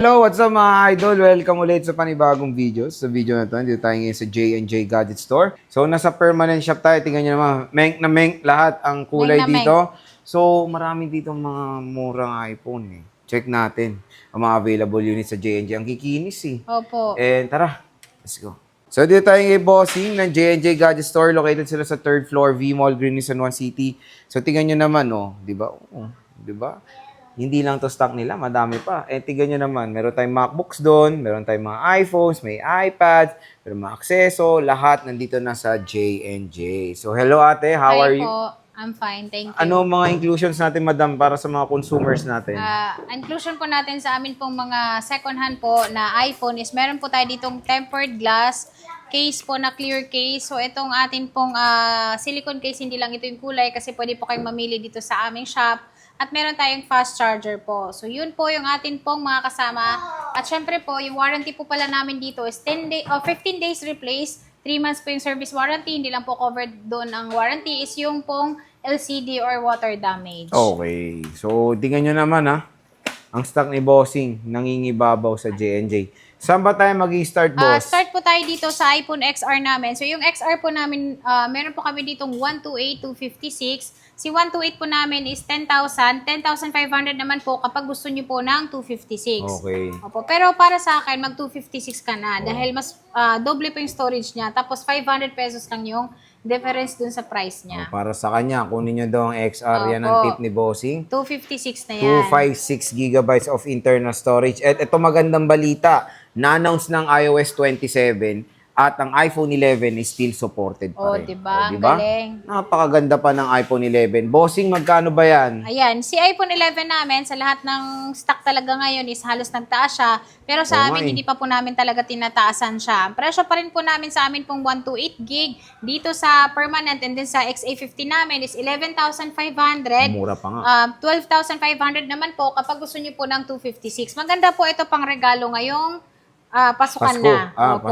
Hello, what's up mga idol? Welcome ulit sa panibagong video. Sa video na to, dito tayo ngayon sa J&J Gadget Store. So, nasa permanent shop tayo. Tingnan nyo naman, menk na menk lahat ang kulay Menk na dito. So, marami dito mga murang iPhone eh. Check natin ang mga available units sa J&J. Ang kikinis eh. Opo. And tara, let's go. So, dito tayo ngayon bossing ng J&J Gadget Store. Located sila sa 3rd floor, V-Mall, Green San Juan City. So, tingnan nyo naman, oh. Di ba? Oh, di ba? Hindi lang to stock nila, madami pa. Eh, tignan nyo naman, meron tayong MacBooks doon, meron tayong mga iPhones, may iPads, meron mga akseso, lahat nandito na sa J&J. So, hello ate, how are you? Po. I'm fine, thank you. Ano mga inclusions natin, madam, para sa mga consumers natin? Inclusion po natin sa amin pong mga second hand po na iPhone is meron po tayo ditong tempered glass case po na clear case. So, itong atin pong silicone case, hindi lang ito yung kulay kasi pwede po kayong mamili dito sa aming shop. At meron tayong fast charger po. So, yun po yung atin pong mga kasama. At syempre po, yung warranty po pala namin dito is 15 days replace, 3 months po yung service warranty. Hindi lang po covered doon ang warranty is yung pong LCD or water damage. Okay. So, tingnan nyo naman ha. Ang stock ni Bossing, nangingibabaw sa J&J. Saan ba tayo mag-i-start, boss? Start po tayo dito sa iPhone XR namin. So, yung XR po namin, meron po kami ditong 128, 256. Si 128 po namin is 10,000. 10,500 naman po kapag gusto nyo po ng 256. Okay. Opo. Pero para sa akin, mag 256 ka na. Dahil mas doble po yung storage niya. Tapos 500 pesos lang yung difference dun sa price niya. Para sa kanya, kunin nyo daw ang XR. Yan ang Opo. tip ni Bossing. 256 na yan. 256 gigabytes of internal storage. At ito magandang balita, na-announce ng iOS 27 at ang iPhone 11 is still supported pa rin. Diba? Diba? Galing. Napakaganda pa ng iPhone 11. Bossing, magkano ba yan? Ayan, si iPhone 11 namin, sa lahat ng stock talaga ngayon is halos nagtaas siya. Pero sa amin, hindi pa po namin talaga tinataasan siya. Presyo pa rin po namin sa amin pong 128 gig. Dito sa permanent and then sa XA50 namin is 11,500. Mura pa nga. 12,500 naman po kapag gusto niyo po ng 256. Maganda po ito pang regalo ngayong pasukan Pasko. na. Opo.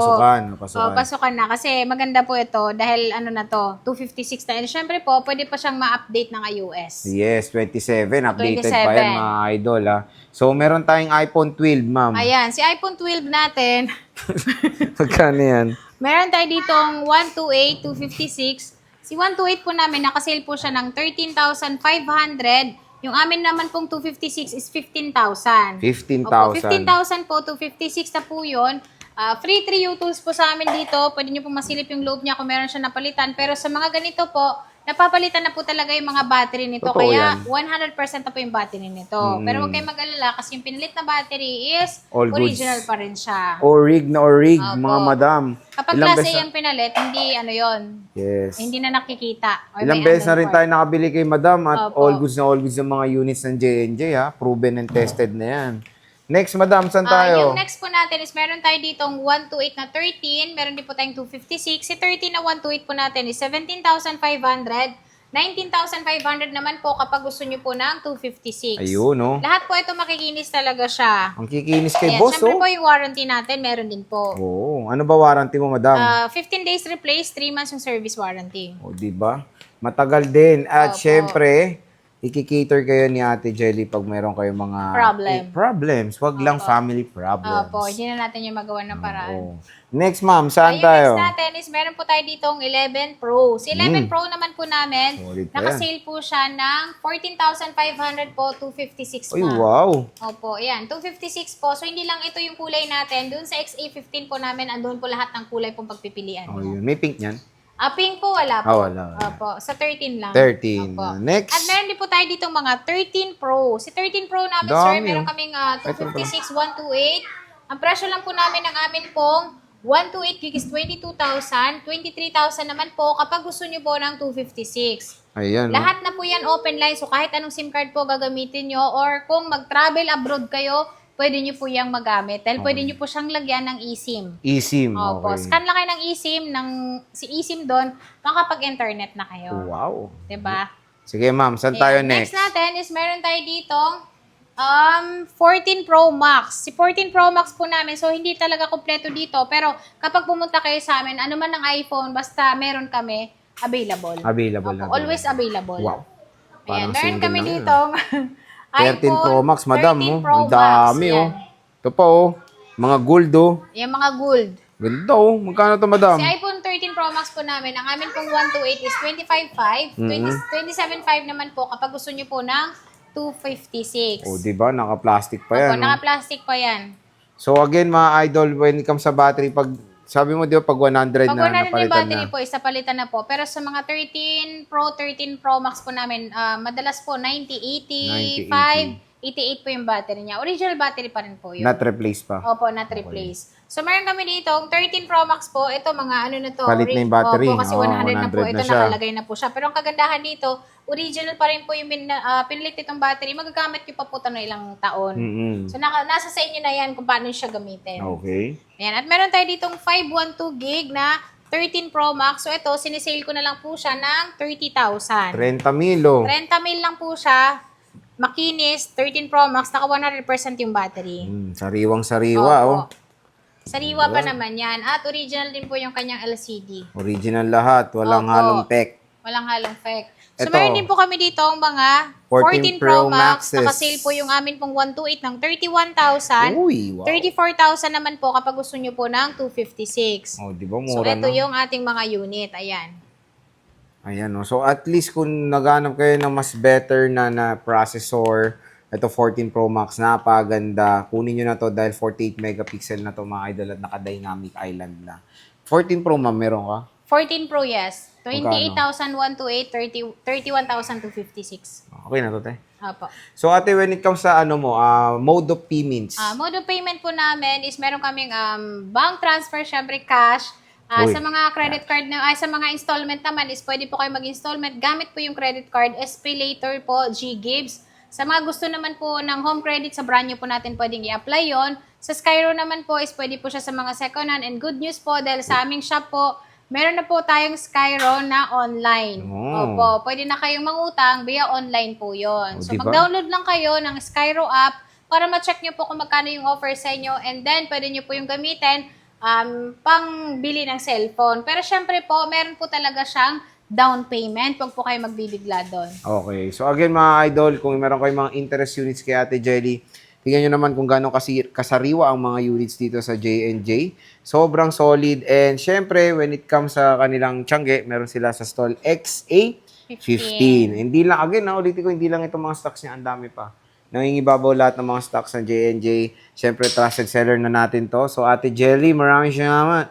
Pasukan. Pasukan na. Kasi maganda po ito dahil ano na to, 256 na. And syempre po, pwede pa siyang ma-update ng iOS. Yes, 27. Updated 27. pa yan, mga idol. Ha? So, meron tayong iPhone 12, ma'am. Ayan, si iPhone 12 natin, Magkano yan? meron tayo ditong 128, 256. Si 128 po namin, nakasale po siya ng 13,500. Yung amin naman pong 256 is 15,000. 15,000. Opo, 15,000 po, 256 na po yun. Free 3 U-tools po sa amin dito. Pwede nyo po masilip yung loob niya kung meron siya napalitan. Pero sa mga ganito po, napapalitan na po talaga yung mga battery nito. Totoo Kaya yan. 100% na po yung battery nito. Pero huwag kayong mag-alala kasi yung pinilit na battery is All original goods. pa rin siya. Orig na orig, Opo. mga madam. Kapag Ilang klase beses na- yung pinalit, hindi ano yon, Yes. hindi na nakikita. Or Ilang may beses na andon rin part. tayo nakabili kay madam at Opo. all goods ng mga units ng J&J ha. Proven and tested na yan. Next, madam, saan tayo? Yung next po natin is meron tayo ditong 128 na 13, meron din po tayong 256. Si 13 na 128 po natin is 17,500. 19,500 naman po kapag gusto nyo po ng 256. Ayun, no? Lahat po ito makikinis talaga siya. Ang kikinis kay Ayan, boss, syempre oh. po yung warranty natin, meron din po. Oo. Ano ba warranty mo, madam? 15 days replace, 3 months yung service warranty. O, di ba? Matagal din. At Opo. syempre, ikikater kayo ni Ate Jelly pag meron kayong mga problems. Wag lang family problems. Opo, hindi na natin yung magawa ng paraan. Oo. Next, ma'am, saan Yung tayo? next natin is meron po tayo ditong 11 Pro. Si 11 Pro naman po namin, Solid pa yan. nakasale po siya ng 14,500 po, 256 Ay, na. wow. Opo, ayan, 256 po. So, hindi lang ito yung kulay natin. Doon sa XA15 po namin, andun po lahat ng kulay pong pagpipilian. Oh, yun. May pink yan? Pink po, wala po. Wala. Opo, sa 13 lang. 13. Opo. Next. At meron din po tayo ditong mga 13 Pro. Si 13 Pro namin, Dami, sir, meron oh. kaming 256, 128. Ang presyo lang po namin ng amin pong 128 gig is 22,000. 23,000 naman po kapag gusto nyo po ng 256. Ayan. Lahat na po yan open line. So, kahit anong SIM card po gagamitin nyo or kung mag-travel abroad kayo, pwede nyo po yung magamit. Dahil pwede nyo po siyang lagyan ng eSIM. eSIM. Opo. Okay. Scan lang kayo ng eSIM, si eSIM doon, makapag-internet na kayo. Wow. Diba? Sige, ma'am. Saan Ayan. tayo Next next? natin is meron tayo ditong 14 Pro Max. Si 14 Pro Max po namin, so hindi talaga kompleto dito. Pero kapag pumunta kayo sa amin, ano man ng iPhone, basta meron kami, available. Available Opo, na. always available. Wow. Ayan, Parang meron single kami lang yun, dito. 13 Pro Max, madam, 13 oh. Pro Ang dami, Max, oh. yan. Ito pa oh. Mga gold oh. Yung mga gold. Ganda oh. Magkano to, madam? Si iPhone 13 Pro Max po namin, ang amin pong 128 is 25.5. 27.5 naman po kapag gusto nyo po ng 256. Oh, di ba? Naka-plastic pa yan. Opo, Oh. naka-plastic pa yan. So again, mga idol, when it comes sa battery, pag sabi mo di ba pag 100 Pag na 100 yung napalitan battery na. po, is napalitan na po. Pero sa mga 13 Pro Max po namin, madalas po 90, 85, 88 po yung battery niya. Original battery pa rin po yun. Not replace pa. Opo, not replace. So, meron kami dito, 13 Pro Max po. Ito, mga ano na to. Palit na yung battery. Opo, kasi Oo, 100 na po. 100 Ito, na siya. nakalagay na po siya. Pero ang kagandahan dito, original pa rin po yung pinilit itong battery. Magagamit nyo pa po ito ng ilang taon. So, nasa sa inyo na yan kung paano siya gamitin. Okay. Ayan. At meron tayo ditong 512 gig na 13 Pro Max. So, ito, sinisale ko na lang po siya ng 30,000. 30 mil 30 mil lang po siya. Makinis, 13 Pro Max, naka 100% yung battery. Sariwang-sariwa oh. Opo. Sariwa pa naman yan. At original din po yung kanyang LCD. Original lahat. Walang Opo. halong tech. Walang halong fake. So, Ito. meron din po kami dito ang mga 14 14 Pro Max. Maxes. Naka-sale po yung amin pong 128 ng 31,000. Uy, wow. 34,000 naman po kapag gusto nyo po ng 256. Oh, di ba So, mura ito na? yung ating mga unit. Ayan. Ayan, no. So, at least kung naghanap kayo ng mas better na processor, ito 14 Pro Max, napaganda. Kunin nyo na to dahil 48 megapixel na to, mga idol, at naka-dynamic island na. 14 Pro, ma'am, meron ka? 14 Pro, yes. 28,128, 31,256. Okay na to, te. Opo. So, ate, when it comes sa mode of payments, Mode of payment po namin is meron kaming bank transfer, syempre cash. Uy. Sa mga credit card sa mga installment naman is pwede po kayo mag-installment. Gamit po yung credit card, SPayLater po, G-Gives. Sa mga gusto naman po ng home credit, sa brand new po natin pwedeng i-apply yon. Sa Skyro naman po is pwede po siya sa mga second hand. And good news po dahil sa aming shop po, meron na po tayong Skyro na online. Oh. Opo, pwede na kayong mangutang via online po yon. Oh, So, diba? mag-download lang kayo ng Skyro app para ma-check nyo po kung magkano yung offer sa inyo. And then, pwede nyo po yung gamitin pang bili ng cellphone. Pero syempre po, meron po talaga siyang down payment. Huwag po kayo magbibigla doon. okay. So, again, mga idol, kung meron kayong mga interest units kay Ate Jelly, tingnan nyo naman kung gano'ng kasariwa ang mga units dito sa J&J. Sobrang solid. And syempre, when it comes sa kanilang tiyangge, meron sila sa stall XA15. Hindi lang, again, ulitin ko, hindi lang itong mga stocks niya, ang dami pa. Nangingibabaw lahat ng mga stocks ng J&J. Syempre, trusted seller na natin to. So, Ate Jelly, maraming salamat.